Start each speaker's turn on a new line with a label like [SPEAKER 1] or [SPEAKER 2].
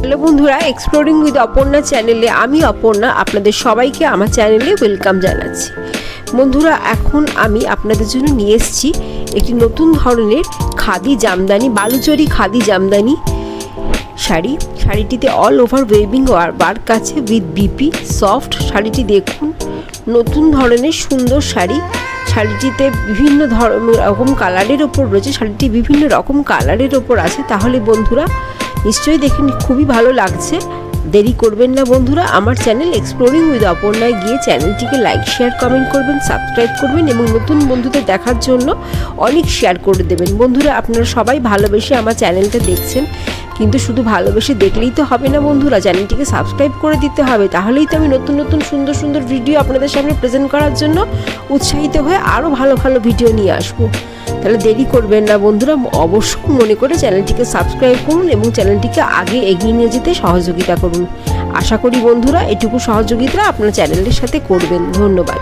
[SPEAKER 1] Hello বন্ধুরা, exploring with Aparna চ্যানেলে আমি অপর্ণা আপনাদের সবাইকে আমার চ্যানেলে ওয়েলকাম জানাচ্ছি। বন্ধুরা, এখন আমি আপনাদের জন্য নিয়ে এসেছি একটি নতুন ধরনের খাদি জামদানি, বালুচরি খাদি জামদানি শাড়িটিতে অল ওভার ওয়েভিং ওয়ার্ক আছে উইথ বিপি সফট। শাড়িটি দেখুন, নতুন ধরনের সুন্দর শাড়িটিতে বিভিন্ন রকম কালারের ওপর রয়েছে। শাড়িটি বিভিন্ন রকম কালারের ওপর আছে। তাহলে বন্ধুরা নিশ্চয়ই দেখেন, খুবই ভালো লাগছে। দেরি করবেন না বন্ধুরা, আমার চ্যানেল এক্সপ্লোরিং উইথ অপর্ণায় গিয়ে চ্যানেলটিকে লাইক শেয়ার কমেন্ট করবেন, সাবস্ক্রাইব করবেন এবং নতুন বন্ধুদের দেখার জন্য অনেক শেয়ার করে দেবেন। বন্ধুরা, আপনারা সবাই ভালোবেসে আমার চ্যানেলটা দেখছেন, কিন্তু শুধু ভালোবেসে দেখলেই তো হবে না বন্ধুরা, চ্যানেলটিকে সাবস্ক্রাইব করে দিতে হবে। তাহলেই তো আমি নতুন নতুন সুন্দর সুন্দর ভিডিও আপনাদের সামনে প্রেজেন্ট করার জন্য উৎসাহিত হয়ে আরও ভালো ভালো ভিডিও নিয়ে আসবো। তাহলে দেরি করবেন না বন্ধুরা, অবশ্যই মনে করে চ্যানেলটিকে সাবস্ক্রাইব করুন এবং চ্যানেলটিকে আগে এগিয়ে নিয়ে যেতে সহযোগিতা করুন। আশা করি বন্ধুরা এটুকু সহযোগিতা আপনার চ্যানেলের সাথে করবেন। ধন্যবাদ।